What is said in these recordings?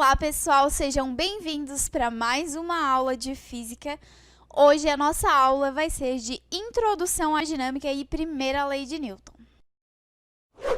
Olá, pessoal, sejam bem-vindos para mais uma aula de física. Hoje a nossa aula vai ser de introdução à dinâmica e primeira lei de Newton.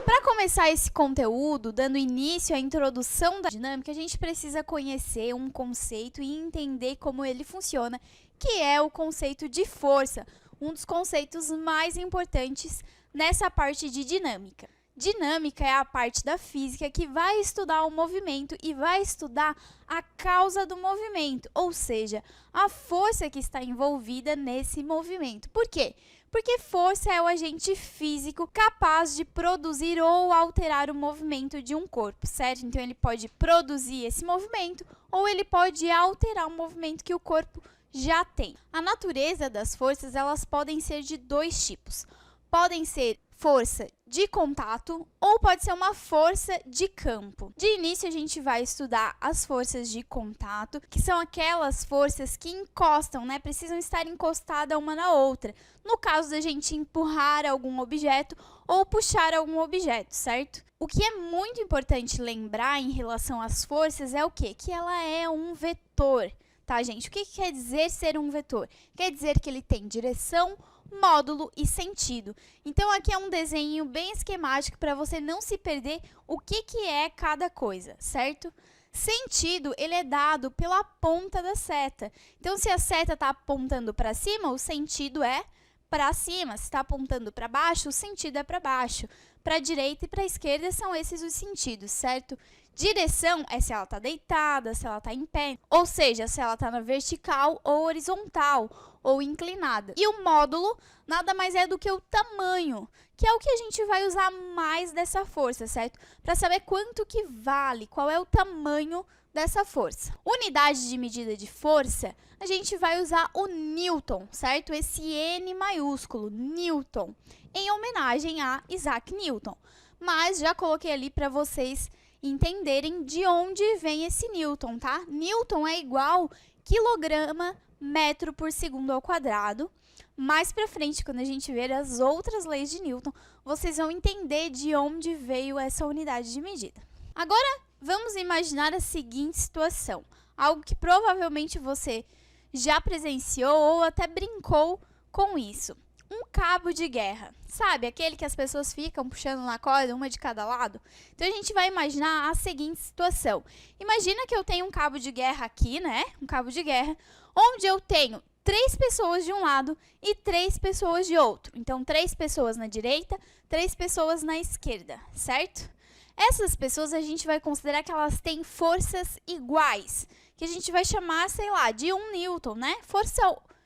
Para começar esse conteúdo, dando início à introdução da dinâmica, a gente precisa conhecer um conceito e entender como ele funciona, que é o conceito de força, um dos conceitos mais importantes nessa parte de dinâmica. Dinâmica é a parte da física que vai estudar o movimento e vai estudar a causa do movimento, ou seja, a força que está envolvida nesse movimento. Por quê? Porque força é o agente físico capaz de produzir ou alterar o movimento de um corpo, certo? Então, ele pode produzir esse movimento ou ele pode alterar o movimento que o corpo já tem. A natureza das forças, elas podem ser de dois tipos. Podem ser força de contato ou pode ser uma força de campo. De início, a gente vai estudar as forças de contato, que são aquelas forças que encostam, né? Precisam estar encostadas uma na outra. No caso da gente empurrar algum objeto ou puxar algum objeto, certo? O que é muito importante lembrar em relação às forças é o quê? Que ela é um vetor, tá, gente? O que quer dizer ser um vetor? Quer dizer que ele tem direção, módulo e sentido. Então, aqui é um desenho bem esquemático para você não se perder o que é cada coisa, certo? Sentido, ele é dado pela ponta da seta. Então, se a seta está apontando para cima, o sentido é para cima. Se está apontando para baixo, o sentido é para baixo. Para a direita e para a esquerda são esses os sentidos, certo? Direção é se ela está deitada, se ela está em pé, ou seja, se ela está na vertical ou horizontal, ou inclinada. E o módulo nada mais é do que o tamanho, que é o que a gente vai usar mais dessa força, certo? Para saber quanto que vale, qual é o tamanho dessa força. Unidade de medida de força, a gente vai usar o Newton, certo? Esse N maiúsculo, Newton, em homenagem a Isaac Newton. Mas já coloquei ali para vocês entenderem de onde vem esse Newton, tá? Newton é igual quilograma metro por segundo ao quadrado. Mais para frente, quando a gente ver as outras leis de Newton, vocês vão entender de onde veio essa unidade de medida. Agora, vamos imaginar a seguinte situação. Algo que provavelmente você já presenciou ou até brincou com isso. Um cabo de guerra. Sabe, aquele que as pessoas ficam puxando na corda, uma de cada lado? Então, a gente vai imaginar a seguinte situação. Imagina que eu tenho um cabo de guerra aqui, né? Um cabo de guerra, onde eu tenho 3 pessoas de um lado e 3 pessoas de outro. Então, 3 pessoas na direita, 3 pessoas na esquerda, certo? Essas pessoas a gente vai considerar que elas têm forças iguais, que a gente vai chamar, sei lá, de 1 Newton, né? Força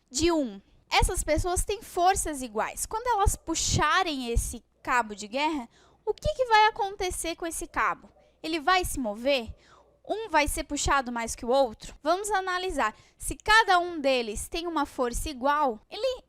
de 1. Essas pessoas têm forças iguais. Quando elas puxarem esse cabo de guerra, o que vai acontecer com esse cabo? Ele vai se mover? Um vai ser puxado mais que o outro? Vamos analisar. Se cada um deles tem uma força igual,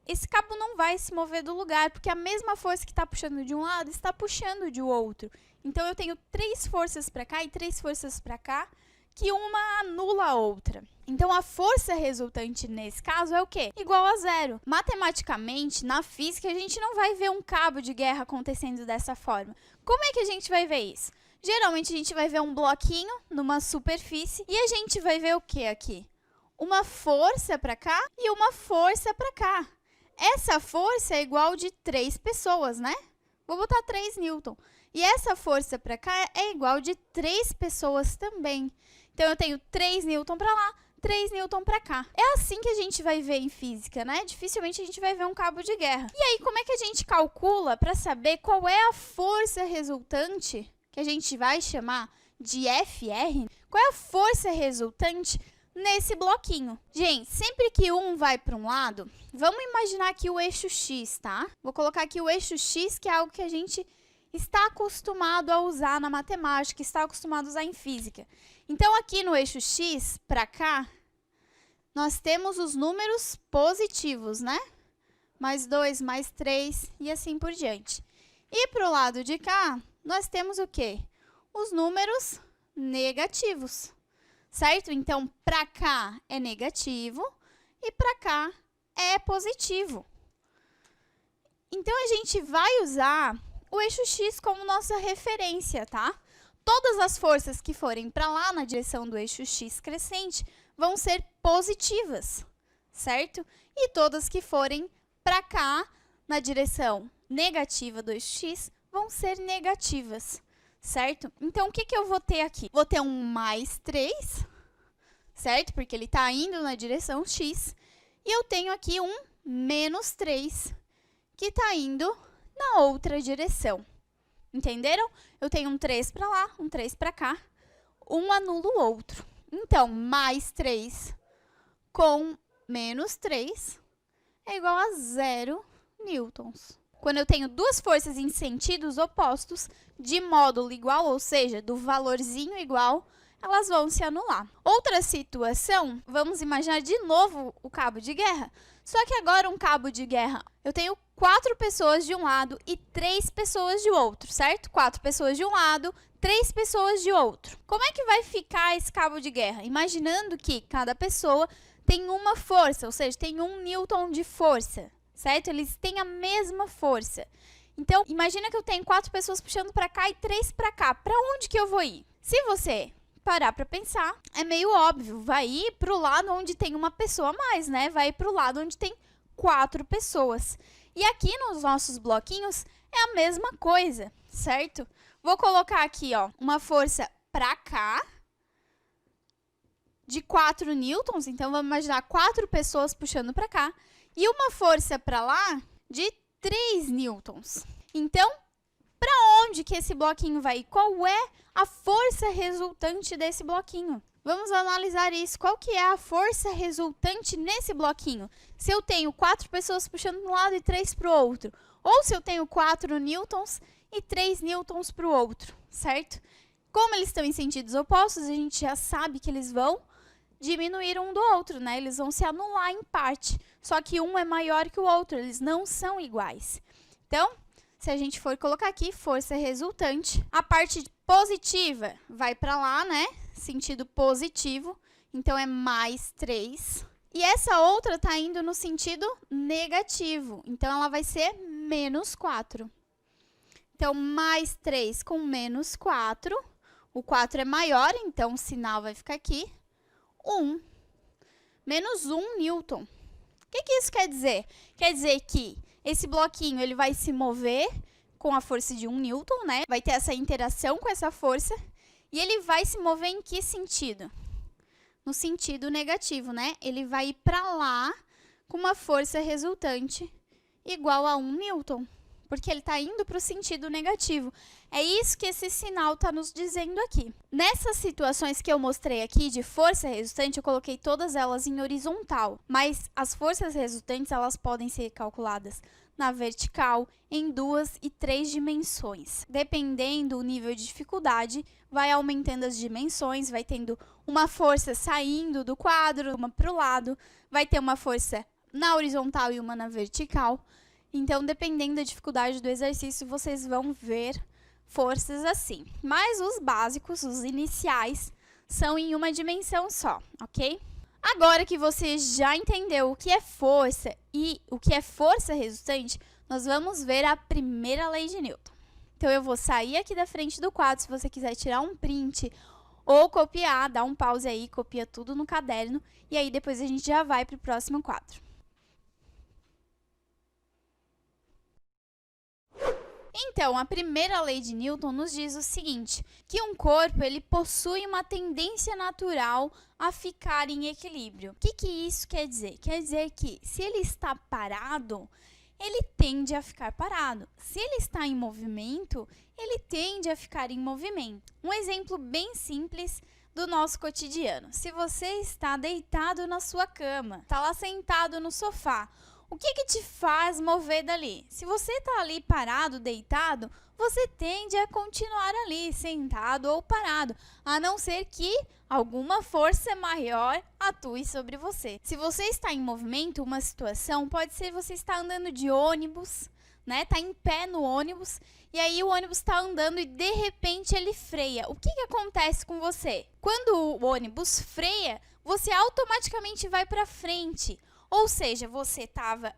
esse cabo não vai se mover do lugar, porque a mesma força que está puxando de um lado está puxando de outro. Então, eu tenho 3 forças para cá e 3 forças para cá, que uma anula a outra. Então, a força resultante nesse caso é o quê? Igual a zero. Matematicamente, na física, a gente não vai ver um cabo de guerra acontecendo dessa forma. Como é que a gente vai ver isso? Geralmente, a gente vai ver um bloquinho numa superfície e a gente vai ver o que aqui? Uma força para cá e uma força para cá. Essa força é igual de 3 pessoas, né? Vou botar 3 Newton. E essa força para cá é igual de 3 pessoas também. Então, eu tenho 3 Newton para lá, 3 Newton para cá. É assim que a gente vai ver em física, né? Dificilmente a gente vai ver um cabo de guerra. E aí, como é que a gente calcula para saber qual é a força resultante, que a gente vai chamar de FR? Qual é a força resultante nesse bloquinho? Gente, sempre que um vai para um lado, vamos imaginar aqui o eixo X, tá? Vou colocar aqui o eixo X, que é algo que a gente está acostumado a usar na matemática, está acostumado a usar em física. Então, aqui no eixo X, para cá, nós temos os números positivos, né? Mais 2, mais 3 e assim por diante. E para o lado de cá, nós temos o quê? Os números negativos, certo? Então, para cá é negativo e para cá é positivo. Então, a gente vai usar o eixo X como nossa referência, tá? todas as forças que forem para lá na direção do eixo x crescente vão ser positivas, certo? E todas que forem para cá na direção negativa do eixo x vão ser negativas, certo? Então, o que eu vou ter aqui? Vou ter um mais 3, certo? Porque ele está indo na direção x. E eu tenho aqui um menos 3, que está indo na outra direção. Entenderam? Eu tenho um 3 para lá, um 3 para cá. Um anula o outro. Então, mais 3 com menos 3 é igual a 0 newtons. Quando eu tenho duas forças em sentidos opostos, de módulo igual, ou seja, do valorzinho igual, elas vão se anular. Outra situação, vamos imaginar de novo o cabo de guerra. Só que agora um cabo de guerra, eu tenho 4 pessoas de um lado e 3 pessoas de outro, certo? 4 pessoas de um lado, 3 pessoas de outro. Como é que vai ficar esse cabo de guerra? Imaginando que cada pessoa tem uma força, ou seja, tem 1 newton de força, certo? Eles têm a mesma força. Então, imagina que eu tenho 4 pessoas puxando para cá e 3 para cá. Para onde que eu vou ir? Se você parar para pensar, é meio óbvio, vai ir para o lado onde tem uma pessoa a mais, né? Vai para o lado onde tem 4 pessoas. E aqui nos nossos bloquinhos é a mesma coisa, certo? Vou colocar aqui, ó, uma força para cá de 4 newtons, então vamos imaginar 4 pessoas puxando para cá, e uma força para lá de 3 newtons. Então, para onde que esse bloquinho vai ir? Qual é a força resultante desse bloquinho? Vamos analisar isso. Qual que é a força resultante nesse bloquinho? Se eu tenho 4 pessoas puxando para um lado e 3 para o outro. Ou se eu tenho 4 newtons e 3 newtons para o outro, certo? Como eles estão em sentidos opostos, a gente já sabe que eles vão diminuir um do outro, né? Eles vão se anular em parte. Só que um é maior que o outro, eles não são iguais. Então, se a gente for colocar aqui, força resultante, a parte positiva vai para lá, né? Sentido positivo, então é mais 3. E essa outra está indo no sentido negativo, então ela vai ser menos 4. Então, mais 3 com menos 4, o 4 é maior, então o sinal vai ficar aqui, 1. Menos 1 newton. O que isso quer dizer? Quer dizer que esse bloquinho ele vai se mover com a força de 1 newton, né? Vai ter essa interação com essa força. E ele vai se mover em que sentido? No sentido negativo, né? Ele vai ir para lá com uma força resultante igual a 1 newton. Porque ele está indo para o sentido negativo. É isso que esse sinal está nos dizendo aqui. Nessas situações que eu mostrei aqui de força resultante, eu coloquei todas elas em horizontal. Mas as forças resultantes, elas podem ser calculadas na vertical, em 2 e 3 dimensões. Dependendo do nível de dificuldade, vai aumentando as dimensões, vai tendo uma força saindo do quadro, uma para o lado, vai ter uma força na horizontal e uma na vertical. Então, dependendo da dificuldade do exercício, vocês vão ver forças assim. Mas os básicos, os iniciais, são em uma dimensão só, ok? Agora que você já entendeu o que é força e o que é força resultante, nós vamos ver a primeira lei de Newton. Então, eu vou sair aqui da frente do quadro, se você quiser tirar um print ou copiar, dá um pause aí, copia tudo no caderno, e aí depois a gente já vai para o próximo quadro. Então, a primeira lei de Newton nos diz o seguinte, que um corpo ele possui uma tendência natural a ficar em equilíbrio. O que isso quer dizer? Quer dizer que se ele está parado, ele tende a ficar parado. Se ele está em movimento, ele tende a ficar em movimento. Um exemplo bem simples do nosso cotidiano. Se você está deitado na sua cama, está lá sentado no sofá, o que te faz mover dali? Se você está ali parado, deitado, você tende a continuar ali, sentado ou parado, a não ser que alguma força maior atue sobre você. Se você está em movimento, uma situação pode ser você estar andando de ônibus, né? Tá em pé no ônibus, e aí o ônibus está andando e de repente ele freia. O que acontece com você? Quando o ônibus freia, você automaticamente vai para frente. Ou seja, você estava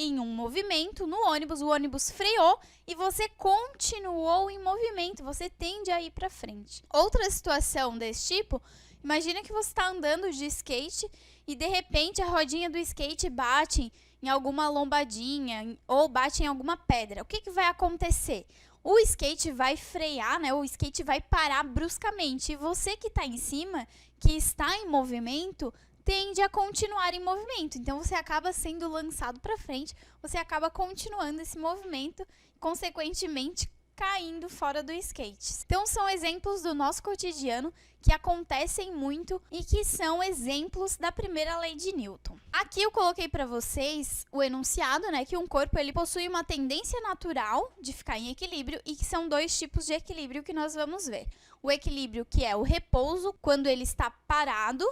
em um movimento no ônibus, o ônibus freou e você continuou em movimento, você tende a ir para frente. Outra situação desse tipo, imagina que você está andando de skate e de repente a rodinha do skate bate em alguma lombadinha ou bate em alguma pedra. O que vai acontecer? O skate vai frear, né? O skate vai parar bruscamente e você que está em cima, que está em movimento, tende a continuar em movimento. Então você acaba sendo lançado para frente, você acaba continuando esse movimento, consequentemente caindo fora do skate. Então são exemplos do nosso cotidiano que acontecem muito e que são exemplos da primeira lei de Newton. Aqui eu coloquei para vocês o enunciado, né, que um corpo ele possui uma tendência natural de ficar em equilíbrio e que são dois tipos de equilíbrio que nós vamos ver. O equilíbrio que é o repouso, quando ele está parado,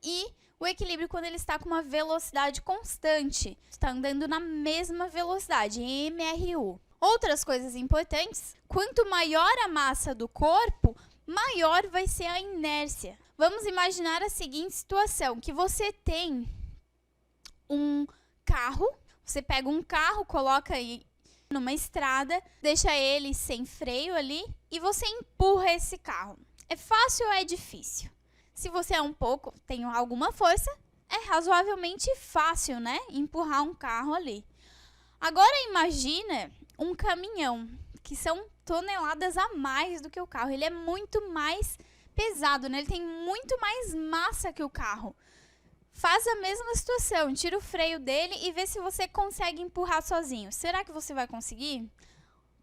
e o equilíbrio quando ele está com uma velocidade constante, está andando na mesma velocidade, MRU. Outras coisas importantes, quanto maior a massa do corpo, maior vai ser a inércia. Vamos imaginar a seguinte situação, que você tem um carro, você pega um carro, coloca aí numa estrada, deixa ele sem freio ali e você empurra esse carro. É fácil ou é difícil? Se você tem alguma força, é razoavelmente fácil, né? Empurrar um carro ali. Agora imagina um caminhão, que são toneladas a mais do que o carro. Ele é muito mais pesado, né? Ele tem muito mais massa que o carro. Faz a mesma situação, tira o freio dele e vê se você consegue empurrar sozinho. Será que você vai conseguir?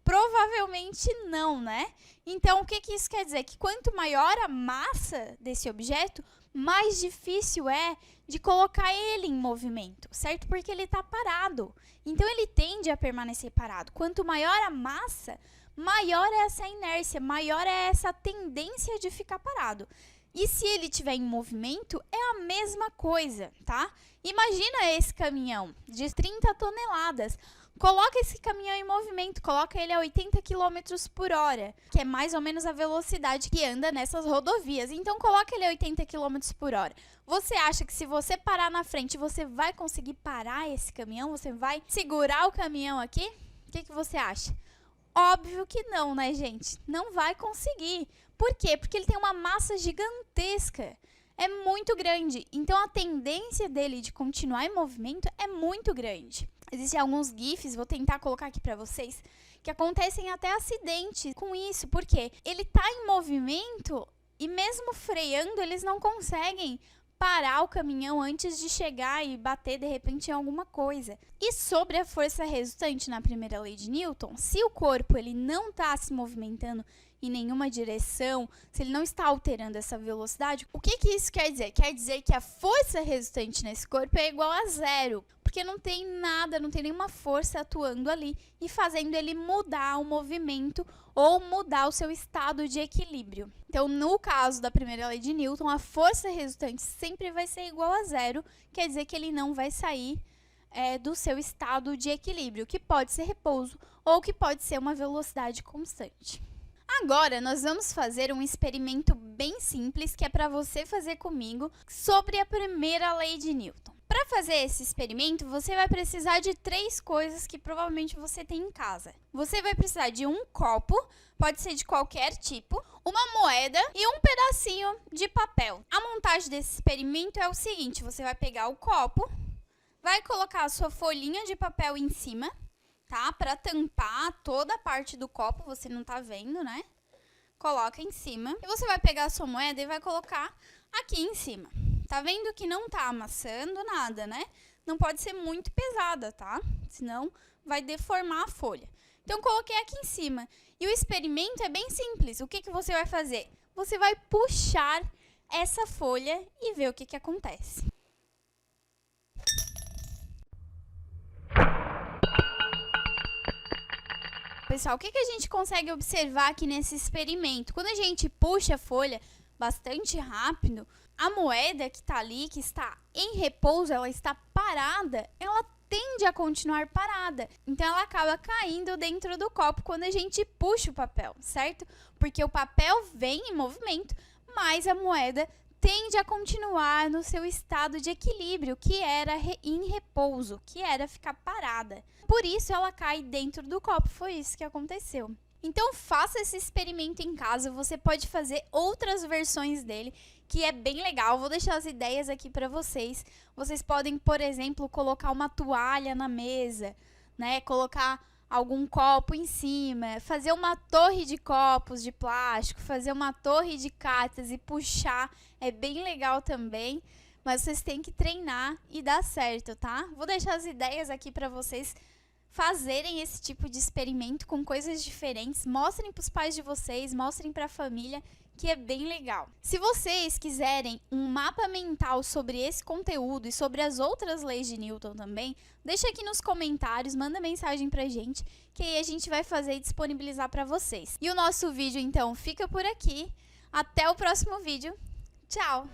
Provavelmente não, né? Então, o que isso quer dizer? Que quanto maior a massa desse objeto, mais difícil é de colocar ele em movimento, certo? Porque ele está parado. Então, ele tende a permanecer parado. Quanto maior a massa, maior é essa inércia, maior é essa tendência de ficar parado. E se ele estiver em movimento, é a mesma coisa, tá? Imagina esse caminhão de 30 toneladas. Coloca esse caminhão em movimento, coloca ele a 80 km por hora, que é mais ou menos a velocidade que anda nessas rodovias. Então, coloca ele a 80 km por hora. Você acha que se você parar na frente, você vai conseguir parar esse caminhão? Você vai segurar o caminhão aqui? O que você acha? Óbvio que não, né, gente? Não vai conseguir. Por quê? Porque ele tem uma massa gigantesca. É muito grande. Então, a tendência dele de continuar em movimento é muito grande. Existem alguns GIFs, vou tentar colocar aqui para vocês, que acontecem até acidentes com isso. Porque ele está em movimento e mesmo freando, eles não conseguem parar o caminhão antes de chegar e bater, de repente, em alguma coisa. E sobre a força resultante na primeira lei de Newton, se o corpo ele não está se movimentando em nenhuma direção, se ele não está alterando essa velocidade, o que isso quer dizer? Quer dizer que a força resultante nesse corpo é igual a zero, porque não tem nada, não tem nenhuma força atuando ali e fazendo ele mudar o movimento ou mudar o seu estado de equilíbrio. Então, no caso da primeira lei de Newton, a força resultante sempre vai ser igual a zero, quer dizer que ele não vai sair do seu estado de equilíbrio, que pode ser repouso ou que pode ser uma velocidade constante. Agora, nós vamos fazer um experimento bem simples, que é para você fazer comigo, sobre a primeira lei de Newton. Para fazer esse experimento, você vai precisar de 3 coisas que provavelmente você tem em casa. Você vai precisar de um copo, pode ser de qualquer tipo, uma moeda e um pedacinho de papel. A montagem desse experimento é o seguinte: você vai pegar o copo, vai colocar a sua folhinha de papel em cima, tá? Para tampar toda a parte do copo, você não tá vendo, né? Coloca em cima. E você vai pegar a sua moeda e vai colocar aqui em cima. Tá vendo que não tá amassando nada, né? Não pode ser muito pesada, tá? Senão vai deformar a folha. Então, coloquei aqui em cima. E o experimento é bem simples. O que você vai fazer? Você vai puxar essa folha e ver o que acontece. Pessoal, o que a gente consegue observar aqui nesse experimento? Quando a gente puxa a folha bastante rápido, a moeda que está ali, que está em repouso, ela está parada, ela tende a continuar parada. Então, ela acaba caindo dentro do copo quando a gente puxa o papel, certo? Porque o papel vem em movimento, mas a moeda tende a continuar no seu estado de equilíbrio, que era em repouso, que era ficar parada. Por isso ela cai dentro do copo, foi isso que aconteceu. Então faça esse experimento em casa, você pode fazer outras versões dele, que é bem legal. Vou deixar as ideias aqui para vocês. Vocês podem, por exemplo, colocar uma toalha na mesa, né? Colocar algum copo em cima, fazer uma torre de copos de plástico, fazer uma torre de cartas e puxar, é bem legal também, mas vocês têm que treinar e dar certo, tá? Vou deixar as ideias aqui para vocês fazerem esse tipo de experimento com coisas diferentes, mostrem para os pais de vocês, mostrem para a família, que é bem legal. Se vocês quiserem um mapa mental sobre esse conteúdo e sobre as outras leis de Newton também, deixa aqui nos comentários, manda mensagem pra gente, que aí a gente vai fazer e disponibilizar para vocês. E o nosso vídeo então fica por aqui. Até o próximo vídeo. Tchau!